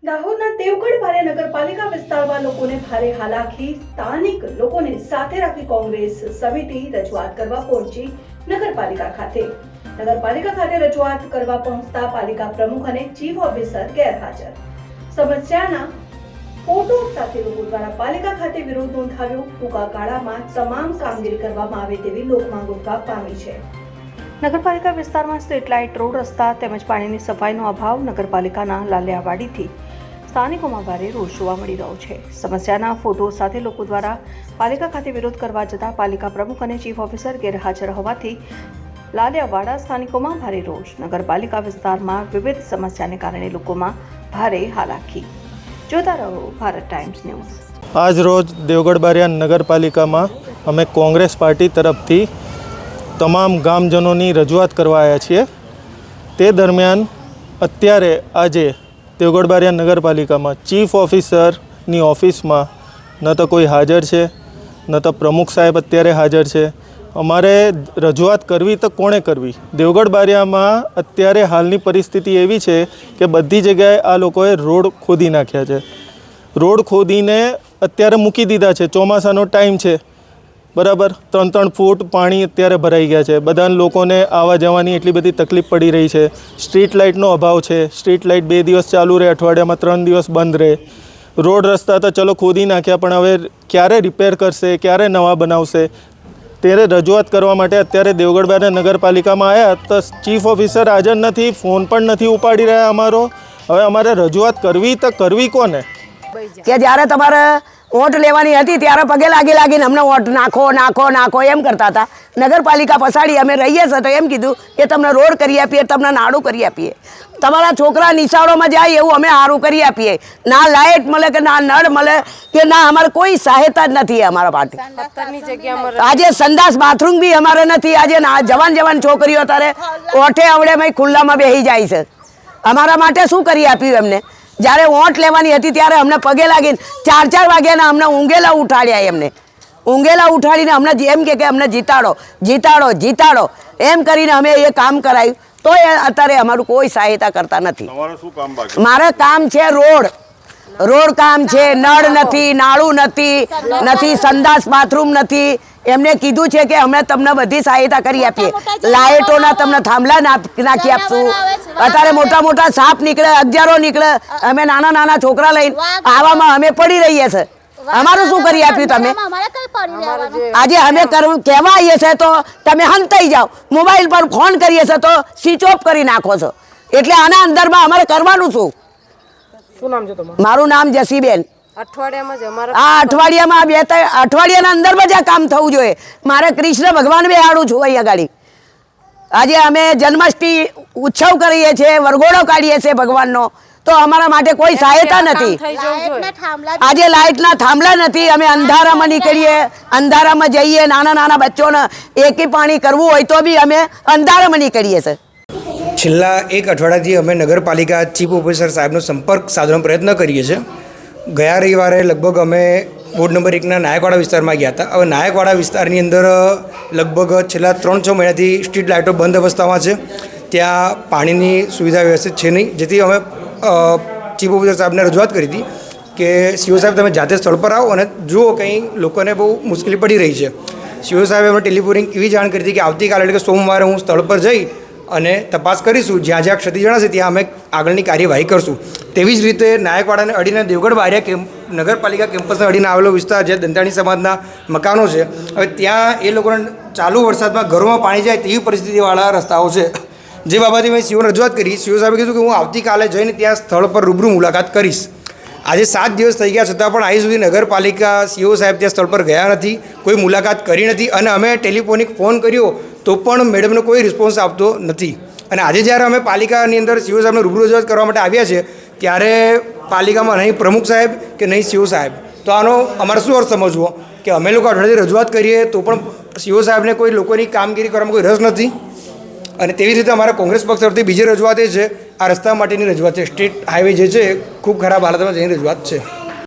દાહોદના દેવગઢ બારિયા નગરપાલિકા વિસ્તારમાં લોકોને ભારે હાલાકી, સ્થાનિક લોકોને સાથે રાખી કોંગ્રેસ સમિતિ રજૂઆત કરવા પહોંચી નગરપાલિકા ખાતે રજૂઆત કરવા પહોંચતા પાલિકા પ્રમુખ અને ચીફ ઓફિસર ગેરહાજર। સમસ્યાના ફોટો સાથે લોકો દ્વારા પાલિકા ખાતે વિરોધ નોંધાવ્યો। ટૂંકા ગાળામાં તમામ કામગીરી કરવામાં આવે તેવી લોકમાંગ ઉઠવા પામી છે। નગરપાલિકા વિસ્તારમાં સ્ટ્રીટ લાઇટ, રોડ રસ્તા તેમજ પાણીની સફાઈનો અભાવ નગરપાલિકાના લાલિયાવાડીથી સ્થાનિકોમાં ભારે રોષ જોવા મળી રહ્યો છે। સમસ્યાના ફોટો સાથે લોકો દ્વારા પાલિકા ખાતે વિરોધ કરવા જતા પાલિકા પ્રમુખ અને ચીફ ઓફિસર ગેરહાજર હોવાથી લાલિયાવાડા સ્થાનિકોમાં ભારે રોષ। નગરપાલિકા વિસ્તારમાં વિવિધ સમસ્યાને કારણે લોકોમાં ભારે હાલાકી। જોતા રહો ભારત ટાઈમ્સ ન્યૂઝ। આજ રોજ દેવગઢ બારિયા નગરપાલિકામાં અમે કોંગ્રેસ પાર્ટી તરફથી તમામ ગામજનોની રજૂઆત કરવા આવ્યા છીએ। તે દરમિયાન અત્યારે આજે દેવગઢ બારિયા નગરપાલિકામાં ચીફ ઓફિસરની ઓફિસમાં ન તો કોઈ હાજર છે, ન તો પ્રમુખ સાહેબ અત્યારે હાજર છે। અમારે રજૂઆત કરવી તો કોણે કરવી? દેવગઢ બારિયામાં અત્યારે હાલની પરિસ્થિતિ એવી છે કે બધી જગ્યાએ આ લોકોએ રોડ ખોદી નાખ્યા છે। રોડ ખોદીને અત્યારે મૂકી દીધા છે। ચોમાસાનો ટાઈમ છે, બરાબર, 3-3 ફૂટ પાણી અત્યારે ભરાઈ ગયા છે। બધા લોકોને આવવા જવાની એટલી બધી તકલીફ પડી રહી છે। સ્ટ્રીટ લાઇટનો અભાવ છે। સ્ટ્રીટ લાઇટ 2 દિવસ ચાલુ રહે, અઠવાડિયામાં 3 દિવસ બંધ રહે। રોડ રસ્તા તો ચલો ખોદી નાખ્યા, પણ હવે ક્યારે રિપેર કરશે, ક્યારે નવા બનાવશે? ત્યારે રજૂઆત કરવા માટે અત્યારે દેવગઢ બારિયા નગરપાલિકામાં આવ્યા તો ચીફ ઓફિસર હાજર નથી, ફોન પણ નથી ઉપાડી રહ્યા અમારો। હવે અમારે રજૂઆત કરવી તો કરવી કોને? કે જ્યારે તમારે વોટ લેવાની હતી ત્યારે પગે લાગીને અમને વોટ નાખો નાખો નાખો એમ કરતા હતા। નગરપાલિકા પછાડી અમે રહીએ છીએ તો એમ કીધું કે તમને રોડ કરી આપીએ, તમને નાડું કરી આપીએ, તમારા છોકરા નિશાળોમાં જાય એવું અમે સારું કરી આપીએ। ના લાઇટ મળે કે ના નળ મળે કે ના, અમારે કોઈ સહાયતા જ નથી અમારા માટે। આજે સંડાસ બાથરૂમ બી અમારે નથી। આજે જવાન છોકરીઓ તારે ઓઠે આવડે ખુલ્લામાં બેસી જાય છે। અમારા માટે શું કરી આપ્યું એમને? જ્યારે વોટ લેવાની હતી ત્યારે અમને પગે લાગીને 4-4 વાગ્યાના અમને ઊંઘેલા ઉઠાડ્યા। એમને ઊંઘેલા ઉઠાડીને અમને એમ કે અમને જીતાડો જીતાડો જીતાડો એમ કરીને અમે એ કામ કરાયું। તો એ અત્યારે અમારું કોઈ સહાયતા કરતા નથી। મારે કામ છે રોડ કામ છે, નળ નથી, નાળું નથી, સંડાસ બાથરૂમ નથી। એમને કીધું છે કે અમે તમને બધી સહાયતા કરી આપીએ। લાઇટોના તમને થાંભલા નાખી આપશું। અત્યારે મોટા સાપ નીકળે, અગિયારો નીકળે, અમે નાના છોકરા લઈને આવામાં અમે પડી રહીએ છીએ। અમારું શું કરી આપ્યું તમે? આજે અમે કહેવા આવીએ છીએ તો તમે હંતાઈ જાઓ, મોબાઈલ પર ફોન કરીએ છીએ તો સ્વિચ ઓફ કરી નાખો છો। એટલે આના અંદરમાં અમારે કરવાનું શું? શું નામ છે તમારું? મારું નામ જસીબેન। અઠવાડિયામાં અઠવાડિયાના અંદરમાં જ આ કામ થવું જોઈએ। મારે કૃષ્ણ ભગવાન બેહાડું છું અહીંયા ગાડી। આજે અમે જન્માષ્ટમી ઉત્સવ કરીએ છીએ, વરઘોડો કાઢીએ છીએ ભગવાનનો, તો અમારા માટે કોઈ સહાયતા નથી। આજે લાઇટના થાંભલા નથી। અમે અંધારામાં નીકળીએ, અંધારામાં જઈએ, નાના બચ્ચોને એકી પાણી કરવું હોય તો બી અમે અંધારામાં નીકળીએ છીએ। છેલ્લા 1 અઠવાડિયાથી અમે નગરપાલિકા ચીફ ઓફિસર સાહેબનો સંપર્ક સાધવાનો પ્રયત્ન કરીએ છીએ। ગયા રવિવારે લગભગ અમે વોર્ડ નંબર 1ના નાયકવાડા વિસ્તારમાં ગયા હતા। હવે નાયકવાડા વિસ્તારની અંદર લગભગ છેલ્લા 3-6 મહિનાથી સ્ટ્રીટ લાઇટો બંધ અવસ્થામાં છે। ત્યાં પાણીની સુવિધા વ્યવસ્થિત છે નહીં, જેથી અમે ચીફ ઓફિસર સાહેબને રજૂઆત કરી હતી કે સીઓ સાહેબ તમે જાતે સ્થળ પર આવો અને જુઓ, કંઈ લોકોને બહુ મુશ્કેલી પડી રહી છે। સીઓ સાહેબે અમને ટેલિફોનિક એવી જાણ કરી હતી કે આવતીકાલે એટલે કે સોમવારે હું સ્થળ પર જઈ અને તપાસ કરીશું। જ્યાં ક્ષતિ જણાશે ત્યાં અમે આગળની કાર્યવાહી કરશું। તેવી જ રીતે નાયકવાડાને અડીને દેવગઢ બારિયા નગરપાલિકા કેમ્પસને અડીને આવેલો વિસ્તાર જે દંતાણી સમાજના મકાનો છે, હવે ત્યાં એ લોકોને ચાલુ વરસાદમાં ઘરોમાં પાણી જાય તેવી પરિસ્થિતિવાળા રસ્તાઓ છે। જે બાબતે મેં સીઓને રજૂઆત કરી। સીઓ સાહેબે કીધું કે હું આવતીકાલે જઈને ત્યાં સ્થળ પર રૂબરૂ મુલાકાત કરીશ। આજે 7 દિવસ થઈ ગયા છતાં પણ આજે સુધી નગરપાલિકા સીઓ સાહેબ ત્યાં સ્થળ પર ગયા નથી, કોઈ મુલાકાત કરી નથી, અને અમે ટેલિફોનિક ફોન કર્યો તો પણ મેડમનો કોઈ રિસ્પોન્સ આપતો નથી। અને આજે જ્યારે અમે પાલિકાની અંદર સીઓ સાહેબને રૂબરૂ રજૂઆત કરવા માટે આવ્યા છે ત્યારે પાલિકામાં નહીં પ્રમુખ સાહેબ કે નહીં સીઓ સાહેબ। તો આનો અમારે શું અર્થ સમજવો કે અમે લોકો અઠવાડિયે રજૂઆત કરીએ તો પણ સીઓ સાહેબને કોઈ લોકોની કામગીરી કરવામાં કોઈ રસ નથી। અને તેવી રીતે અમારા કોંગ્રેસ પક્ષ તરફથી બીજી રજૂઆત એ છે, આ રસ્તા માટેની રજૂઆત છે। સ્ટ્રીટ હાઈવે જે છે ખૂબ ખરાબ હાલતમાં જઈને રજૂઆત છે।